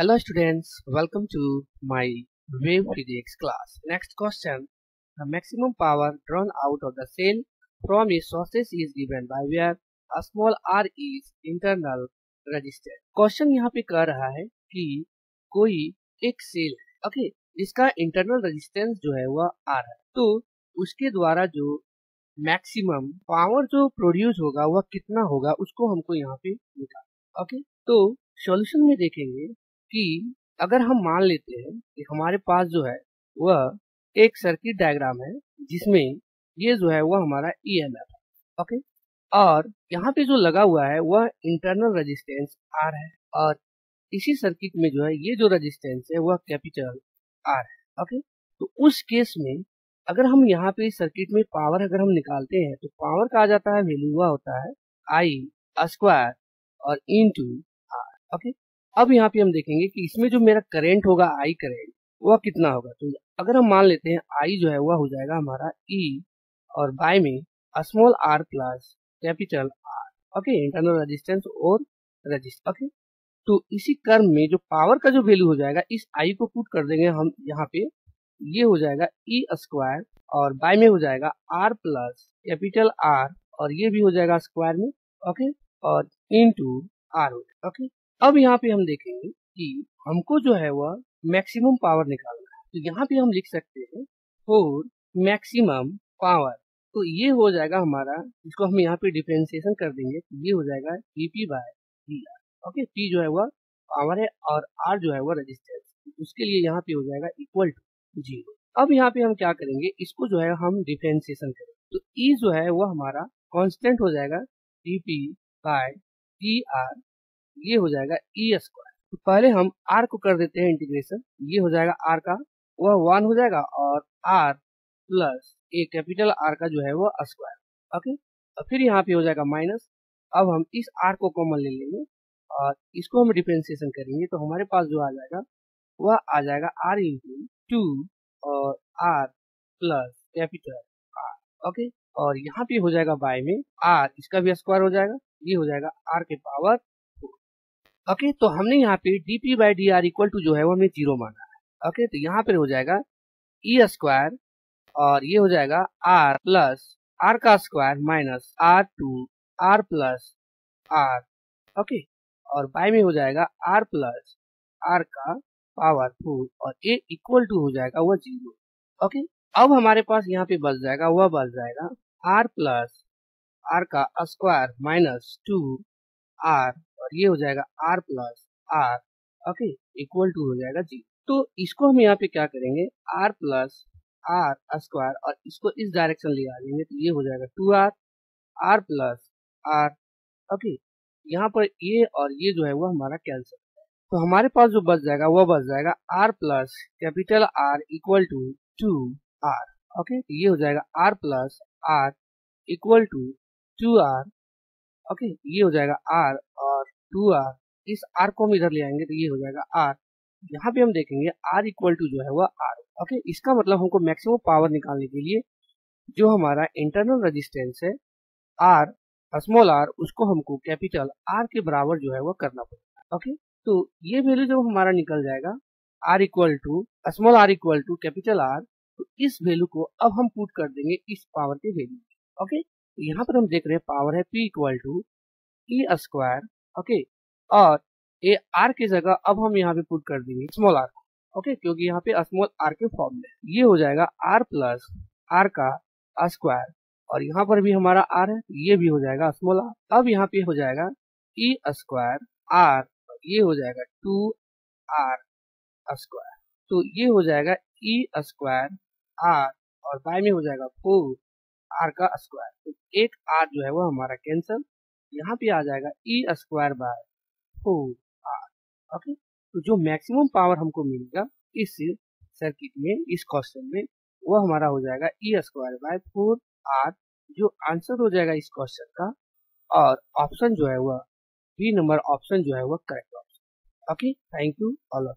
Hello students, welcome to my wave physics class. Next question. The maximum power drawn out of the cell from a sources is given by where a small r is internal resistance. Question यहाँ पे कह रहा है कि कोई एक cell है, जिसका इंटरनल रेजिस्टेंस जो है वह r है, तो उसके द्वारा जो मैक्सिमम पावर जो प्रोड्यूस होगा वह कितना होगा उसको हमको यहाँ पे निकालना। तो सॉल्यूशन में देखेंगे कि अगर हम मान लेते हैं कि हमारे पास जो है वह एक सर्किट डायग्राम है जिसमें ये जो है वह हमारा EMF है, और यहाँ पे जो लगा हुआ है वह इंटरनल रेजिस्टेंस R है, और इसी सर्किट में जो है ये जो रेजिस्टेंस है वह कैपिटल R है। तो उस केस में अगर हम यहाँ पे सर्किट में पावर अगर हम निकालते हैं तो पावर का आ जाता है वैल्यू वह होता है I स्क्वायर और इनटू R। अब यहाँ पे हम देखेंगे कि इसमें जो मेरा करंट होगा I करंट वह कितना होगा। तो अगर हम मान लेते हैं I जो है वह हो जाएगा हमारा E और बाय में small r plus capital R, internal resistance और रेजिस्टेंस। तो इसी क्रम में जो पावर का जो वैल्यू हो जाएगा इस I को पुट कर देंगे हम यहाँ पे, ये हो जाएगा E स्क्वायर और बाय में हो जाएगा R प्लस कैपिटल R और ये भी हो जाएगा स्क्वायर में, और इनटू R हो जाएगा। अब यहाँ पे हम देखेंगे कि हमको जो है वह मैक्सिमम पावर निकालना है, तो यहाँ पे हम लिख सकते हैं फॉर मैक्सिमम पावर। तो ये हो जाएगा हमारा, इसको हम यहाँ पे डिफरेंशिएशन कर देंगे, तो ये हो जाएगा dp बाय dr। P जो है वह पावर है और R जो है वह रेजिस्टेंस, उसके लिए यहाँ पे हो जाएगा इक्वल टू 0। अब यहाँ पे हम क्या करेंगे, इसको जो है हम डिफरेंशिएशन करेंगे, तो E जो है वह हमारा कांस्टेंट हो जाएगा dp बाय dr, ये हो जाएगा E स्क्वायर। तो पहले हम R को कर देते हैं इंटीग्रेशन, ये हो जाएगा R का वह 1 हो जाएगा और R प्लस ए कैपिटल R का जो है वो स्क्वायर। और फिर यहाँ पे हो जाएगा माइनस। अब हम इस R को कॉमन ले लेंगे और इसको हम डिफरेंशिएशन करेंगे, तो हमारे पास जो आ जाएगा वह आ जाएगा R इंटू 2 और R प्लस कैपिटल R। और यहाँ पे हो जाएगा बाय में R, इसका भी स्क्वायर हो जाएगा, ये हो जाएगा R के पावर 4। तो हमने यहाँ पे dp by dr equal to जो है वो हमने 0 माना है। तो यहाँ पर हो जाएगा E स्क्वायर और ये हो जाएगा R प्लस R का square minus R2 R plus R। और बाय में हो जाएगा R प्लस R का पावर 4 और A इक्वल टू हो जाएगा वह 0। अब हमारे पास यहाँ पे बच जाएगा वह बच जाएगा R प्लस R का स्क्वायर माइनस 2 R और ये हो जाएगा R plus R, equal to हो जाएगा 0। तो इसको हम यहाँ पे क्या करेंगे, R प्लस R स्क्वायर और इसको इस डायरेक्शन ले आ लेंगे, तो ये हो जाएगा 2R R प्लस R। यहाँ पर ये और ये जो है वो हमारा कैंसिल, तो हमारे पास जो बच जाएगा वह बच जाएगा R plus capital R equal to 2R। तो ये हो जाएगा R plus R equal to 2R। ये हो जाएगा R और 2R, इस R को हम इधर ले आएंगे तो ये हो जाएगा R। यहाँ पे हम देखेंगे R इक्वल टू जो है वह R। इसका मतलब हमको मैक्सिमम पावर निकालने के लिए जो हमारा इंटरनल रेजिस्टेंस है R स्मॉल r, उसको हमको कैपिटल R के बराबर जो है वह करना पड़ेगा। तो ये वैल्यू जब हमारा निकल जाएगा R equal to small r equal to capital R, तो इस वैल्यू को अब हम पुट कर देंगे इस पावर के वैल्यू। यहाँ पर हम देख रहे हैं पावर है P equal to E square. और ये R की जगह अब हम यहाँ पे पुट कर देंगे स्मॉल r, क्योंकि यहाँ पे स्मॉल r के फॉर्म में ये हो जाएगा R प्लस R का स्क्वायर, और यहाँ पर भी हमारा R है, ये भी हो जाएगा स्मॉल r। अब यहाँ पे हो जाएगा E स्क्वायर R, ये हो जाएगा 2R स्क्वायर, तो ये हो जाएगा E स्क्वायर R और बाय में हो जाएगा 4R का स्क्वायर। तो एक R जो है वो हमारा कैंसल, यहाँ पे आ जाएगा E स्क्वायर बाय 4R। तो जो मैक्सिमम पावर हमको मिलेगा इस सर्किट में, इस क्वेश्चन में, वो हमारा हो जाएगा E स्क्वायर बाय 4R, जो आंसर हो जाएगा इस क्वेश्चन का। और ऑप्शन जो है वह बी नंबर ऑप्शन जो है वह correct option. Thank you all of.